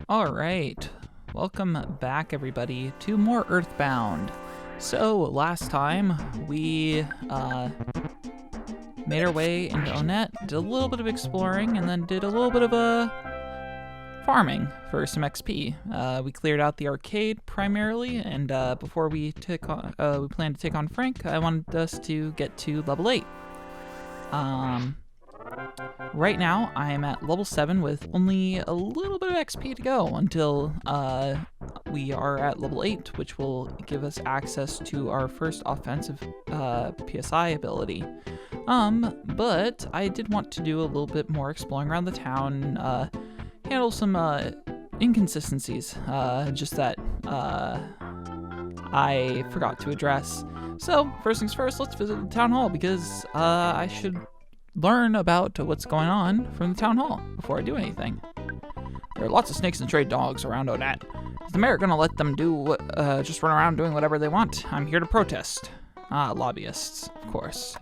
All right, welcome back everybody to more Earthbound. So last time we made our way into Onett, did a little bit of exploring, and then did a little bit of farming for some XP. We cleared out the arcade primarily, and before we planned to take on Frank, I wanted us to get to level 8. Right now, I am at level 7 with only a little bit of XP to go until we are at level 8, which will give us access to our first offensive PSI ability. But I did want to do a little bit more exploring around the town, handle some inconsistencies, just that I forgot to address. So, first things first, let's visit the town hall, because I should learn about what's going on from the town hall before I do anything. There are lots of snakes and stray dogs around Onett. Is the mayor gonna let them just run around doing whatever they want? I'm here to protest. Lobbyists, of course.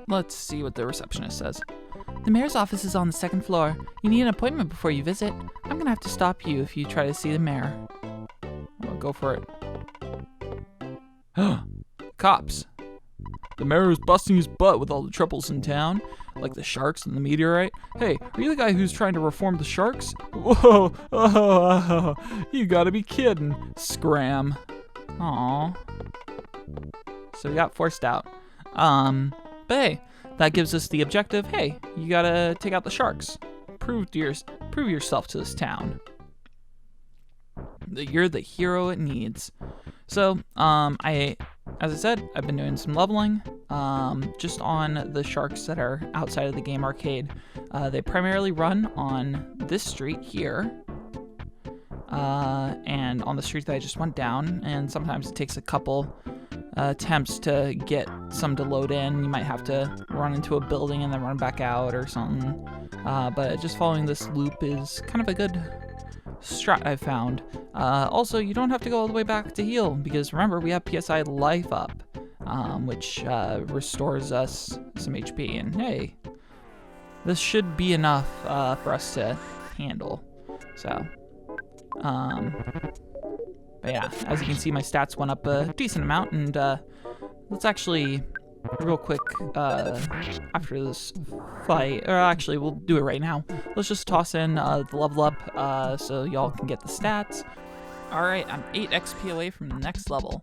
Let's see what the receptionist says. The mayor's office is on the 2nd floor. You need an appointment before you visit. I'm gonna have to stop you if you try to see the mayor. Well, go for it. Cops. The mayor is busting his butt with all the troubles in town, like the sharks and the meteorite. Hey, are you the guy who's trying to reform the sharks? Whoa, oh, you gotta be kidding. Scram. Aw. So we got forced out. But hey, that gives us the objective. Hey, you gotta take out the sharks. Prove yourself to this town that you're the hero it needs. So, as I said, I've been doing some leveling, just on the sharks that are outside of the game arcade. They primarily run on this street here, and on the street that I just went down, and sometimes it takes a couple attempts to get some to load in. You might have to run into a building and then run back out or something, but just following this loop is kind of a good strat I've found. Also, you don't have to go all the way back to heal, because remember, we have PSI life up, which restores us some HP, and hey, this should be enough for us to handle. So, but yeah, as you can see, my stats went up a decent amount, and let's actually, real quick, after this fight, or actually, we'll do it right now. Let's just toss in the level up so y'all can get the stats. Alright, I'm 8 XP away from the next level.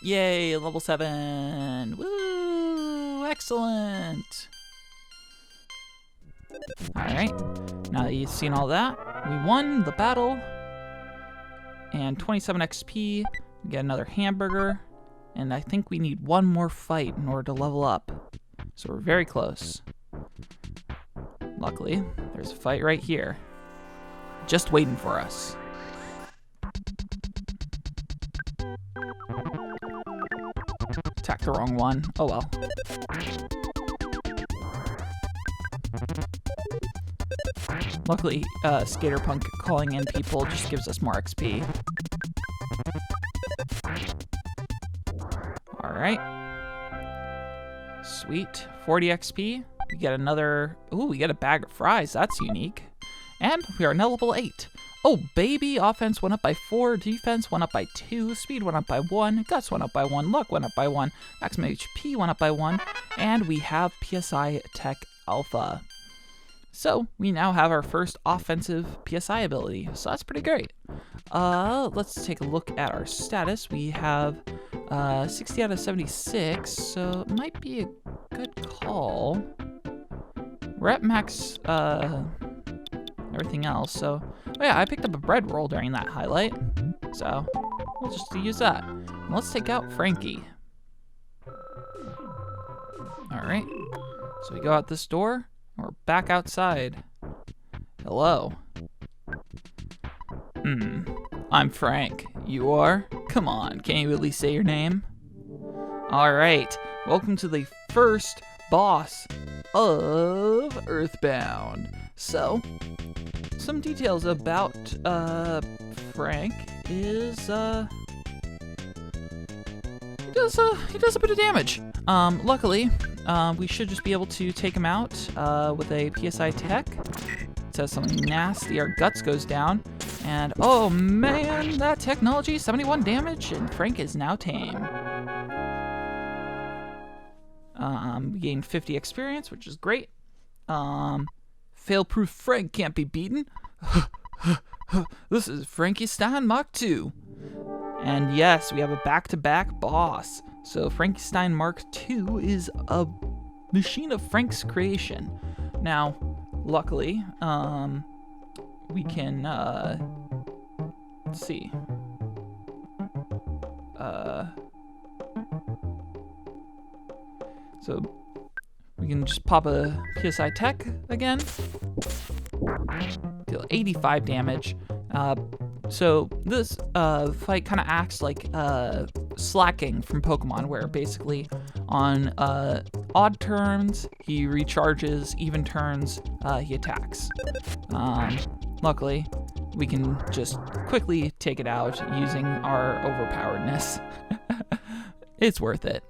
Yay, level 7! Woo! Excellent! Alright, now that you've seen all that, we won the battle, and 27 XP, we get another hamburger, and I think we need one more fight in order to level up, so we're very close. Luckily, there's a fight right here, just waiting for us. Attacked the wrong one, oh well. Luckily, Skaterpunk calling in people just gives us more XP. Alright. Sweet. 40 XP. We get another... Ooh, we get a bag of fries. That's unique. And we are now level 8. Oh, baby! Offense went up by 4. Defense went up by 2. Speed went up by 1. Guts went up by 1. Luck went up by 1. Maximum HP went up by 1. And we have PSI Tech Alpha. So, we now have our first offensive PSI ability, so that's pretty great. Let's take a look at our status. We have 60 out of 76, so it might be a good call. We're at max everything else, so... Oh yeah, I picked up a bread roll during that highlight, so we'll just use that. And let's take out Frankie. Alright, so we go out this door. We're back outside. Hello. I'm Frank. You are? Come on, can't you at least say your name? Alright, welcome to the first boss of Earthbound. So, some details about Frank is he does a bit of damage. Luckily, we should just be able to take him out with a PSI tech. It says something nasty. Our guts goes down. And oh man, that technology, 71 damage, and Frank is now tame. We gained 50 experience, which is great. Fail-proof Frank can't be beaten. This is Frankenstein Mark II. And yes, we have a back-to-back boss. So Frankenstein Mark II is a machine of Frank's creation. Now, luckily, we can, let's see. So we can just pop a PSI tech again. Deal 85 damage. So this fight kind of acts like slacking from Pokemon, where basically on odd turns he recharges, even turns he attacks. Luckily, we can just quickly take it out using our overpoweredness. It's worth it.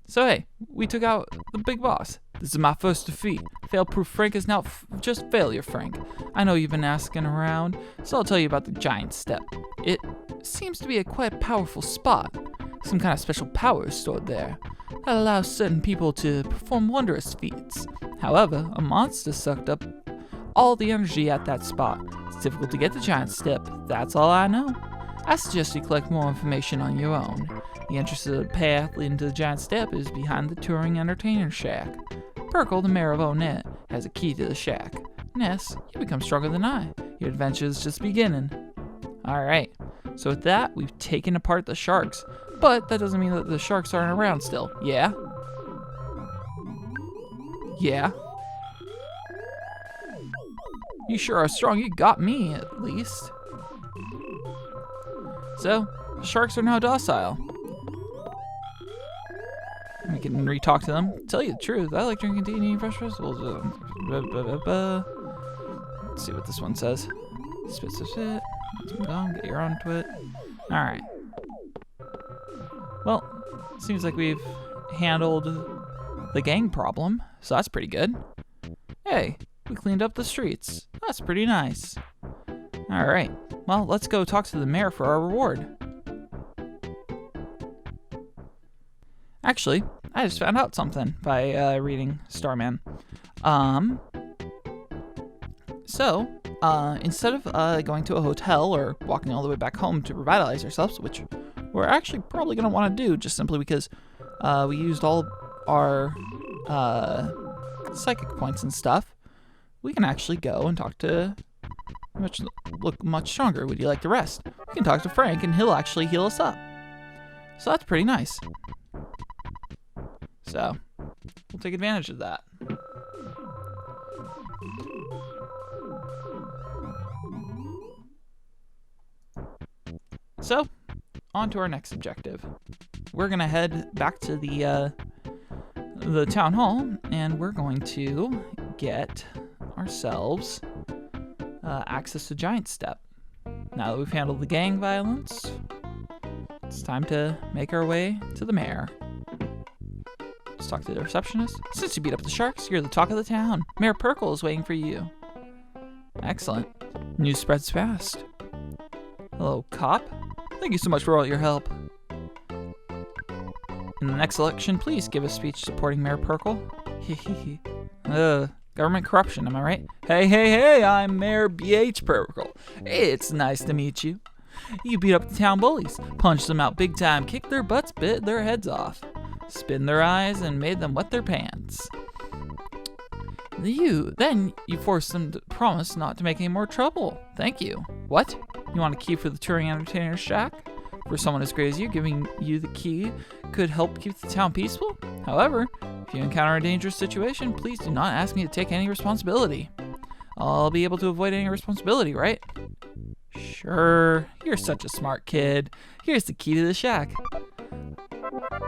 So hey, we took out the big boss. This is my first defeat. Fail-proof Frank is now just failure Frank. I know you've been asking around, so I'll tell you about the giant step. It seems to be a quite powerful spot. Some kind of special power is stored there that allows certain people to perform wondrous feats. However, a monster sucked up all the energy at that spot. It's difficult to get the giant step, that's all I know. I suggest you collect more information on your own. The entrance to the path leading to the giant step is behind the touring entertainer shack. Perkle, the mayor of Onett, has a key to the shack. Ness, you become stronger than I. Your adventure is just beginning. Alright, so with that, we've taken apart the sharks. But that doesn't mean that the sharks aren't around still. Yeah? Yeah? You sure are strong, you got me, at least. So, sharks are now docile. We can re-talk to them. Tell you the truth, I like drinking tea and eating fresh vegetables. Let's see what this one says. Spit. Get your onto it. Alright. Well, seems like we've handled the gang problem, so that's pretty good. Hey, we cleaned up the streets. That's pretty nice. Alright, well, let's go talk to the mayor for our reward. Actually, I just found out something by reading Starman. Instead of going to a hotel or walking all the way back home to revitalize ourselves, which we're actually probably going to want to do just simply because we used all our psychic points and stuff, we can actually go and talk to look much stronger. Would you like the rest? We can talk to Frank and he'll actually heal us up. So that's pretty nice. So, we'll take advantage of that. So, on to our next objective. We're gonna head back to the town hall, and we're going to get ourselves access to Giant Step. Now that we've handled the gang violence, it's time to make our way to the mayor. Let's talk to the receptionist. Since you beat up the sharks, you're the talk of the town. Mayor Perkle is waiting for you. Excellent. News spreads fast. Hello, cop. Thank you so much for all your help. In the next election, please give a speech supporting Mayor Perkle. Government corruption, am I right? Hey, I'm Mayor B.H. Perkle. It's nice to meet you. You beat up the town bullies, punched them out big time, kicked their butts, bit their heads off, spit in their eyes, and made them wet their pants. Then you forced them to promise not to make any more trouble. Thank you. What? You want a key for the touring entertainer's shack? For someone as great as you, giving you the key could help keep the town peaceful? However, if you encounter a dangerous situation, please do not ask me to take any responsibility. I'll be able to avoid any responsibility, right? Sure, you're such a smart kid. Here's the key to the shack.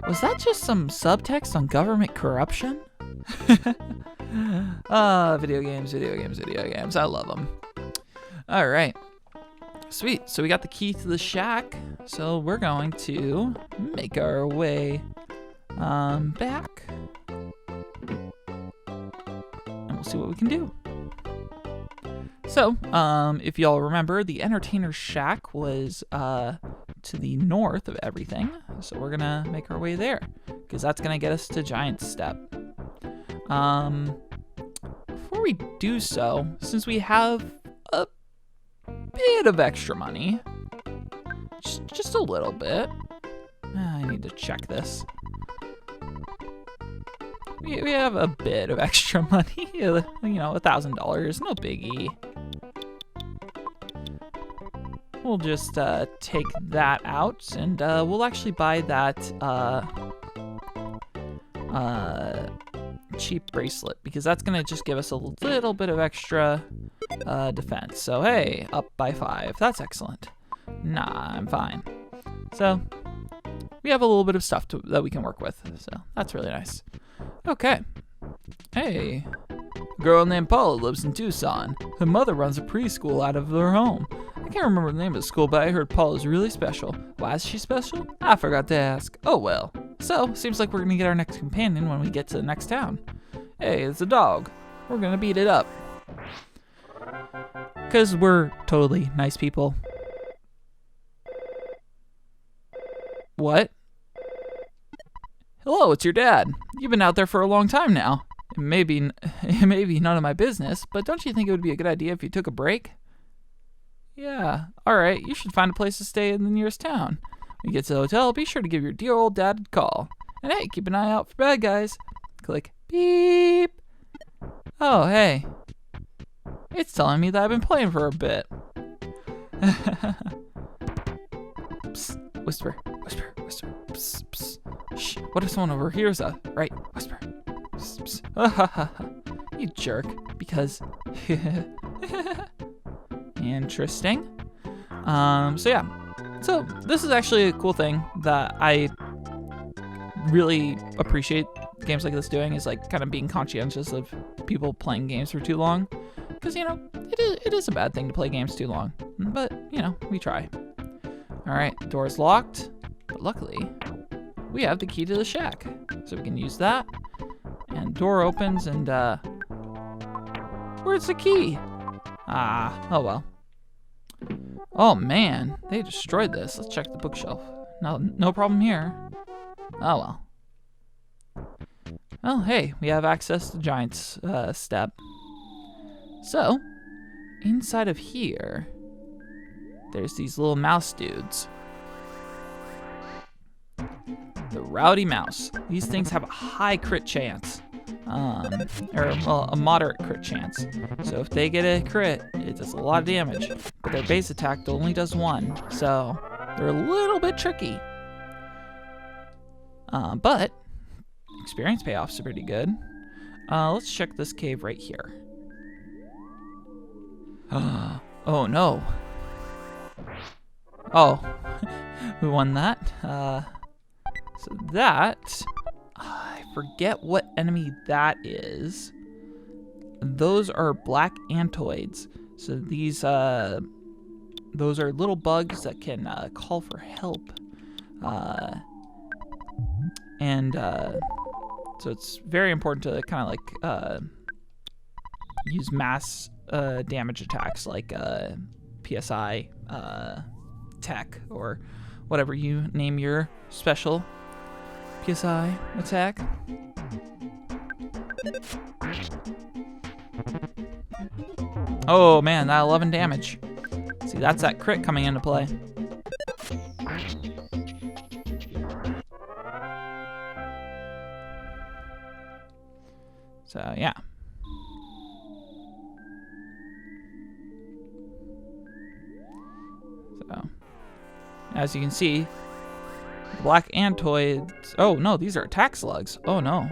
Was that just some subtext on government corruption? Video games. I love them. All right. Sweet, so we got the key to the shack. So we're going to make our way back. And we'll see what we can do. So, if y'all remember, the entertainer's shack was to the north of everything. So we're gonna make our way there, because that's gonna get us to Giant Step. Before we do so, since we have a bit of extra money, just a little bit. I need to check this. We have a bit of extra money, you know, $1,000, no biggie. We'll just take that out, and we'll actually buy that cheap bracelet, because that's gonna just give us a little bit of extra defense. So hey, up by 5. That's excellent. Nah, I'm fine. So we have a little bit of stuff that we can work with. So that's really nice. Okay. Hey, a girl named Paula lives in Tucson. Her mother runs a preschool out of her home. I can't remember the name of the school, but I heard Paula's really special. Why is she special? I forgot to ask. Oh well. So, seems like we're gonna get our next companion when we get to the next town. Hey, it's a dog. We're gonna beat it up. 'Cause we're totally nice people. What? Hello, it's your dad. You've been out there for a long time now. It may be none of my business, but don't you think it would be a good idea if you took a break? Yeah, alright, you should find a place to stay in the nearest town. When you get to the hotel, be sure to give your dear old dad a call. And hey, keep an eye out for bad guys. Click beep. Oh, hey. It's telling me that I've been playing for a bit. Psst, whisper, whisper, whisper. Psst, psst. Shh, what if someone overhears us? Right, whisper. Psst, psst. You jerk, because... Interesting. So yeah. So this is actually a cool thing that I really appreciate games like this doing, is like kind of being conscientious of people playing games for too long. Because, you know, it is a bad thing to play games too long. But, you know, we try. Alright, the door is locked. But luckily, we have the key to the shack. So we can use that. And door opens and, where's the key? Ah, oh well. Oh man, they destroyed this. Let's check the bookshelf. No problem here. Oh well. Well, hey, we have access to Giant's Step. So, inside of here, there's these little mouse dudes. The Rowdy Mouse. These things have a high crit chance. Or well, a moderate crit chance. So if they get a crit, it does a lot of damage. But their base attack only does 1, so they're a little bit tricky. But experience payoffs are pretty good. Let's check this cave right here. Oh no. Oh, we won that. So that... I forget what enemy that is. Those are black antoids. So these, those are little bugs that can call for help. So it's very important to kind of like use mass damage attacks like PSI tech, or whatever you name your special PSI attack. Oh man, that 11 damage. See, that's that crit coming into play. So yeah. So as you can see, black antoids. Oh no, these are attack slugs. Oh no.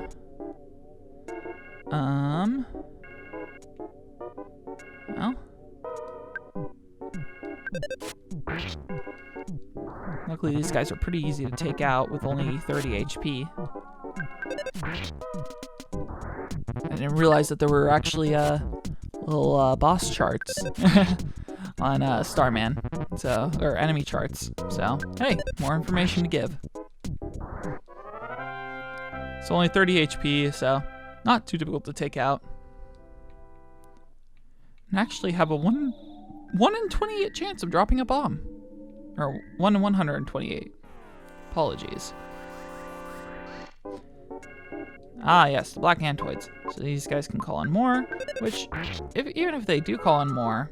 Well. Luckily these guys are pretty easy to take out with only 30 HP. I didn't realize that there were actually little boss charts on Starman. So, or enemy charts. So, hey, more information to give. It's only 30 HP, so not too difficult to take out. And actually have a 1 in 28 chance of dropping a bomb. Or 1 in 128. Apologies. Ah, yes, the black antoids. So these guys can call in more, which, even if they do call in more,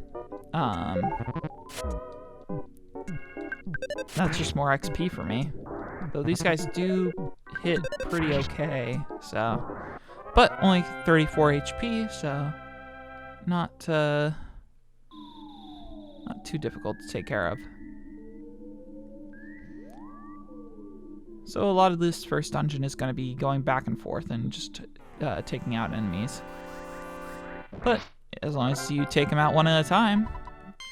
that's just more XP for me. Though these guys do hit pretty okay, so. But only 34 HP, so not too difficult to take care of. So a lot of this first dungeon is going to be going back and forth and just taking out enemies. But as long as you take them out one at a time,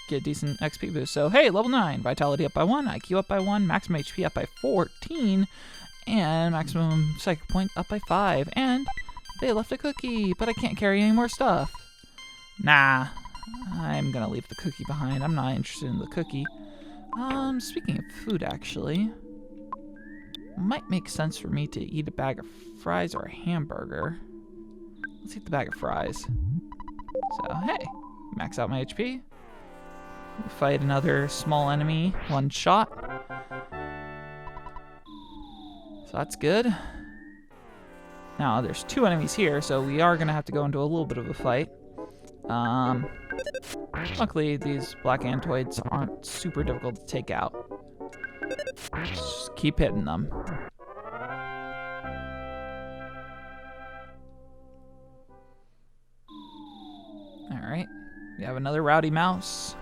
get a decent XP boost. So hey, level 9, vitality up by 1, IQ up by 1, maximum HP up by 14, and maximum psychic point up by 5. And they left a cookie, but I can't carry any more stuff. Nah, I'm gonna leave the cookie behind. I'm not interested in the cookie. Speaking of food, actually, might make sense for me to eat a bag of fries or a hamburger. Let's eat the bag of fries. So, hey, max out my HP. Fight another small enemy, one shot. So that's good. Now, there's 2 enemies here, so we are going to have to go into a little bit of a fight. Luckily, these black antoids aren't super difficult to take out. Just keep hitting them. Alright, we have another rowdy mouse.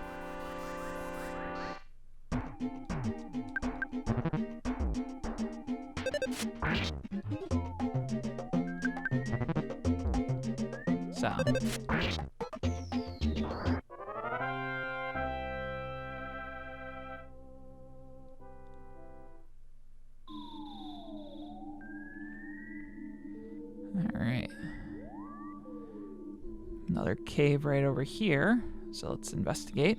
So. Alright. Another cave right over here. So let's investigate.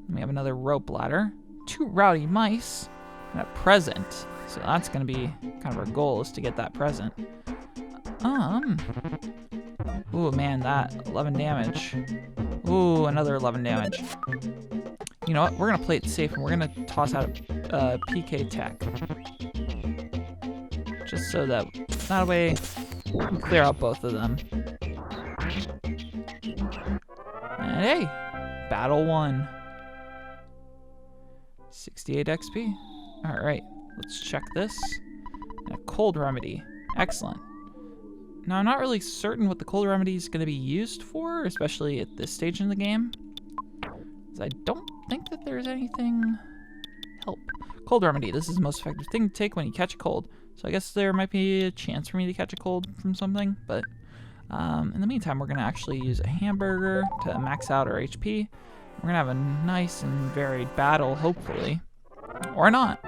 We have another rope ladder. 2 rowdy mice. And a present. So that's going to be kind of our goal, is to get that present. Ooh, man, that 11 damage. Ooh, another 11 damage. You know what? We're going to play it safe, and we're going to toss out a PK tech. Just so that way we can clear out both of them. And hey, battle 1. 68 XP. Alright, let's check this. And a cold remedy. Excellent. Now, I'm not really certain what the cold remedy is going to be used for, especially at this stage in the game. Because I don't think that there's anything... Help. Cold remedy. This is the most effective thing to take when you catch a cold. So I guess there might be a chance for me to catch a cold from something. But in the meantime, we're going to actually use a hamburger to max out our HP. We're going to have a nice and varied battle, hopefully. Or not.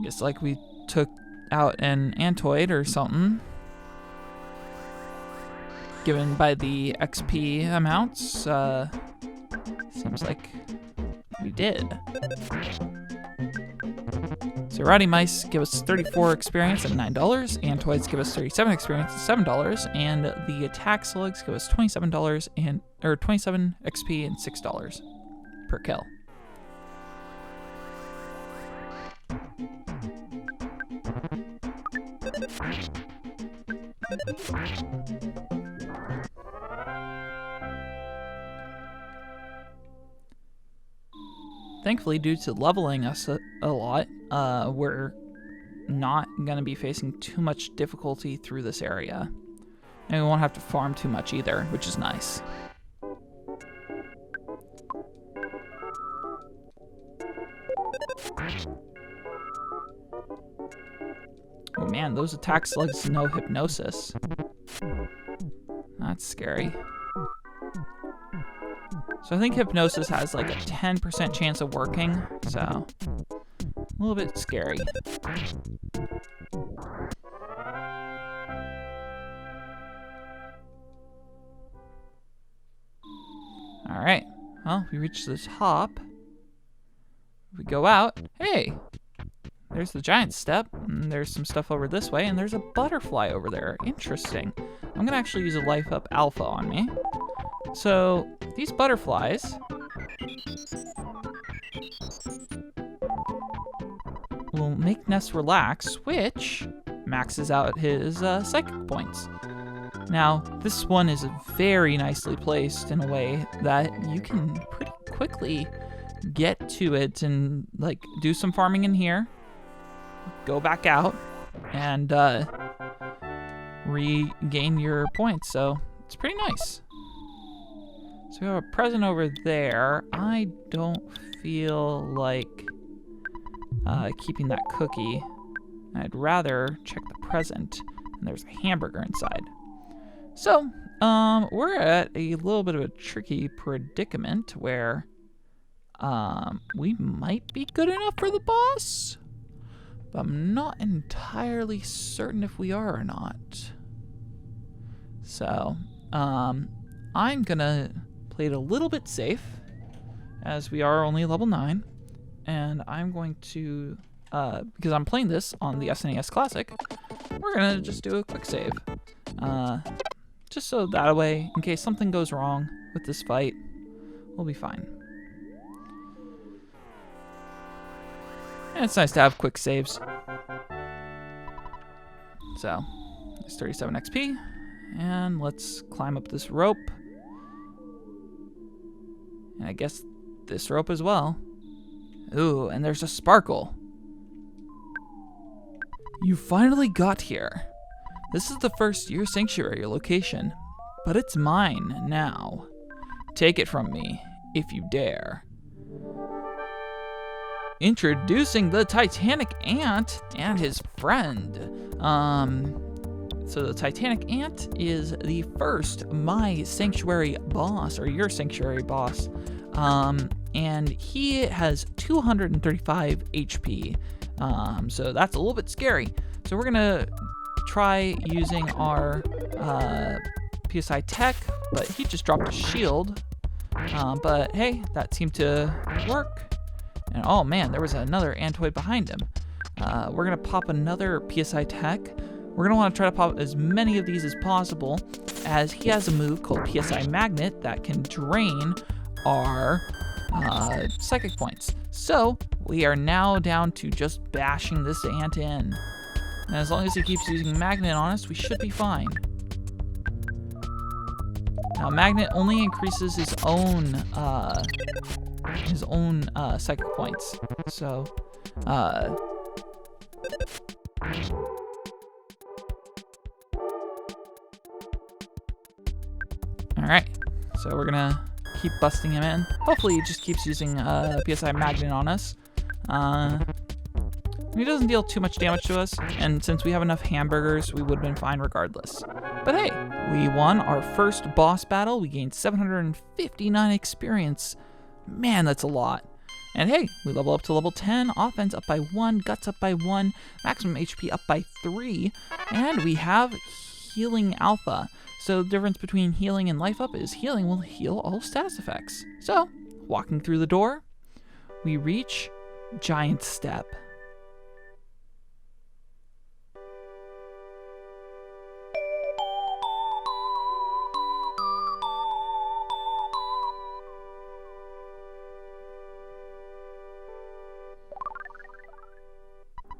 Just like we took out an antoid or something. Given by the XP amounts, seems like we did. So rowdy mice give us 34 experience at $9, antoids give us 37 experience at $7, and the attack slugs give us $27 and 27 XP and $6 per kill. Thankfully, due to leveling us a lot, we're not going to be facing too much difficulty through this area. And we won't have to farm too much either, which is nice. Oh man, those attack slugs no hypnosis. That's scary. So I think hypnosis has like a 10% chance of working, so a little bit scary. Alright, Well, we reach the top. We go out. Hey! There's the giant step. And there's some stuff over this way. And there's a butterfly over there. Interesting. I'm going to actually use a life up alpha on me. So, these butterflies will make Ness relax, which maxes out his psychic points. Now, this one is very nicely placed in a way that you can pretty quickly get to it and like do some farming in here, go back out, and regain your points. So it's pretty nice. So we have a present over there. I don't feel like keeping that cookie. I'd rather check the present, and there's a hamburger inside. So, we're at a little bit of a tricky predicament where we might be good enough for the boss, but I'm not entirely certain if we are or not. So, I'm gonna play it a little bit safe, as we are only level 9, and I'm going to, because I'm playing this on the SNES Classic, we're gonna just do a quick save. Just so that way, in case something goes wrong with this fight, we'll be fine. And it's nice to have quick saves. So, it's 37 XP, and let's climb up this rope. And I guess this rope as well. Ooh, and there's a sparkle. You finally got here. This is the first Your Sanctuary location, but it's mine now. Take it from me, if you dare. Introducing the Titanic Ant and his friend. So the Titanic Ant is the first My Sanctuary boss, or Your Sanctuary boss. And he has 235 HP. So that's a little bit scary. So we're gonna try using our PSI tech, but he just dropped a shield. But hey, that seemed to work. And oh man, there was another Antoid behind him. We're gonna pop another PSI tech. We're gonna want to try to pop as many of these as possible, as he has a move called PSI Magnet that can drain our psychic points. So we are now down to just bashing this ant in. And as long as he keeps using Magnet on us, we should be fine. Now, Magnet only increases his own psychic points. So, alright. So we're gonna keep busting him in. Hopefully he just keeps using PSI Magnet on us. He doesn't deal too much damage to us, and since we have enough hamburgers, we would have been fine regardless. But hey, we won our first boss battle. We gained 759 experience. Man, that's a lot. And hey, we level up to level 10, offense up by 1, guts up by 1, maximum HP up by 3, and we have healing alpha. So the difference between healing and life up is healing will heal all status effects. So, walking through the door, we reach Giant Step.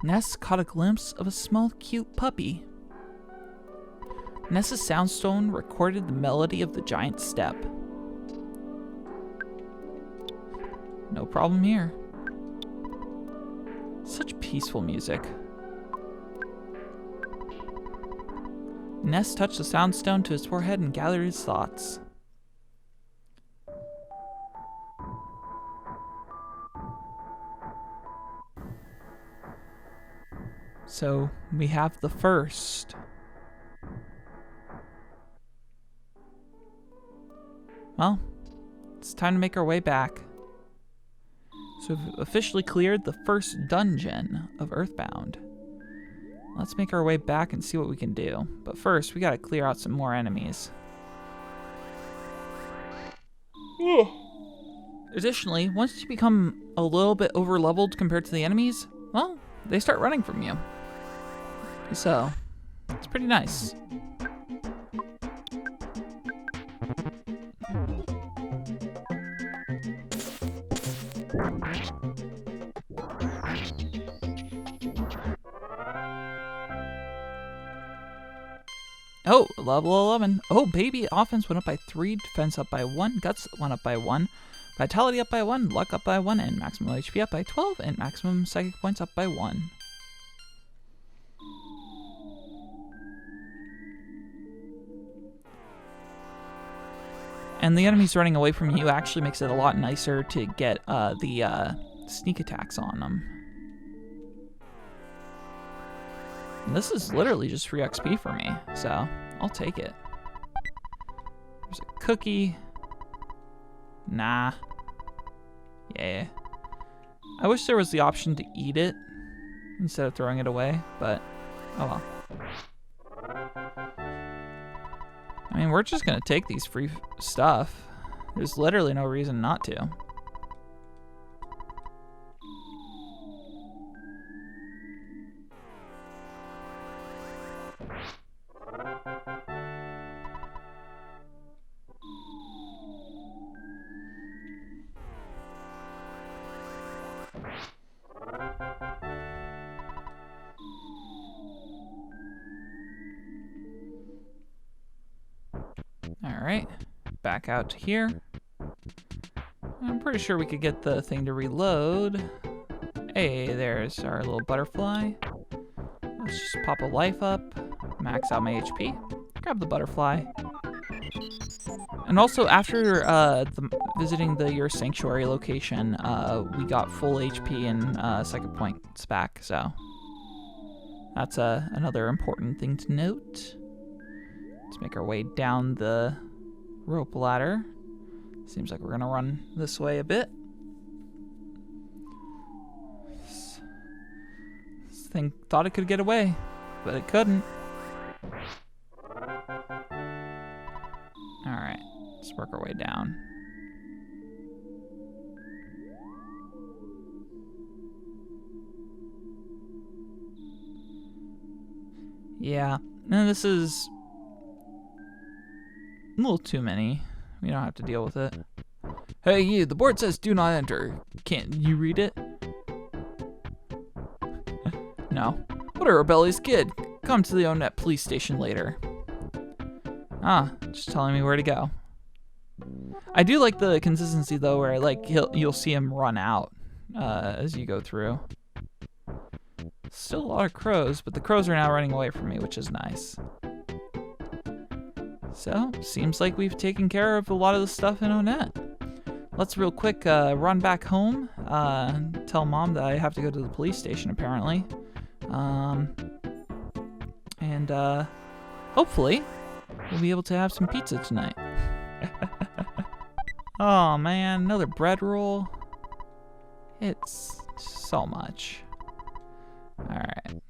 Ness caught a glimpse of a small, cute puppy. Ness's soundstone recorded the melody of the giant step. No problem here. Such peaceful music. Ness touched the soundstone to his forehead and gathered his thoughts. So, we have the first. Well, it's time to make our way back. So we've officially cleared the first dungeon of Earthbound. Let's make our way back and see what we can do. But first, we gotta clear out some more enemies. Additionally, once you become a little bit over-leveled compared to the enemies, well, they start running from you. So, it's pretty nice. Oh, level 11. Oh, baby, offense went up by 3, defense up by 1, guts went up by 1, vitality up by 1, luck up by 1, and maximum HP up by 12, and maximum psychic points up by 1. And the enemies running away from you actually makes it a lot nicer to get the sneak attacks on them. And this is literally just free XP for me, so I'll take it. There's a cookie. Nah. Yeah. I wish there was the option to eat it instead of throwing it away, but oh well. I mean, we're just gonna take these free stuff. There's literally no reason not to. Alright, back out to here. I'm pretty sure we could get the thing to reload. Hey, there's our little butterfly. Let's just pop a life up, max out my HP, grab the butterfly. And also, after visiting your Sanctuary location, we got full HP and psychic points back, so that's another important thing to note. Let's make our way down the rope ladder. Seems like we're gonna run this way a bit. This thing thought it could get away, but it couldn't. Alright, let's work our way down. Yeah, and this is a little too many. We don't have to deal with it. Hey, you, the board says do not enter. Can't you read it? No. What a rebellious kid. Come to the Onett police station later. Ah, just telling me where to go. I do like the consistency though, where like you'll see him run out as you go through. Still a lot of crows, but the crows are now running away from me, which is nice. So, seems like we've taken care of a lot of the stuff in Onett. Let's real quick run back home, tell Mom that I have to go to the police station apparently. And hopefully we'll be able to have some pizza tonight. Oh man, another bread roll. It's so much. Alright.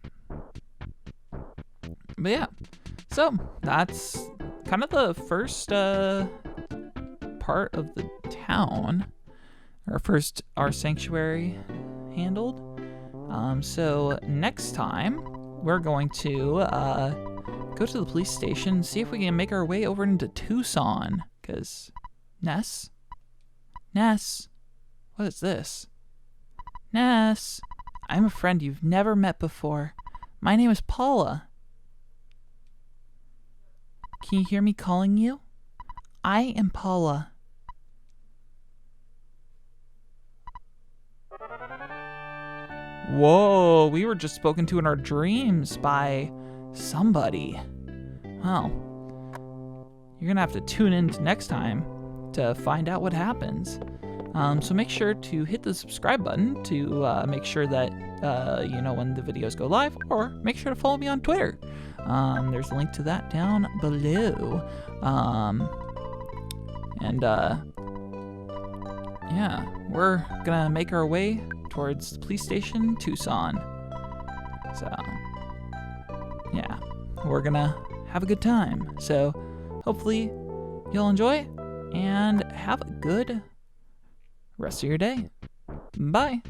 But yeah, so that's kind of the first part of the town. Our sanctuary handled. So next time we're going to go to the police station and see if we can make our way over into Tucson. Because Ness, what is this? Ness, I'm a friend you've never met before. My name is Paula. Can you hear me calling you? I am Paula. Whoa, we were just spoken to in our dreams by somebody. Well, you're gonna have to tune in next time to find out what happens. So make sure to hit the subscribe button to make sure that you know when the videos go live, or make sure to follow me on Twitter. There's a link to that down below. Yeah, we're gonna make our way towards the police station, Tucson. So, yeah, we're gonna have a good time. So, hopefully, you'll enjoy and have a good rest of your day. Bye.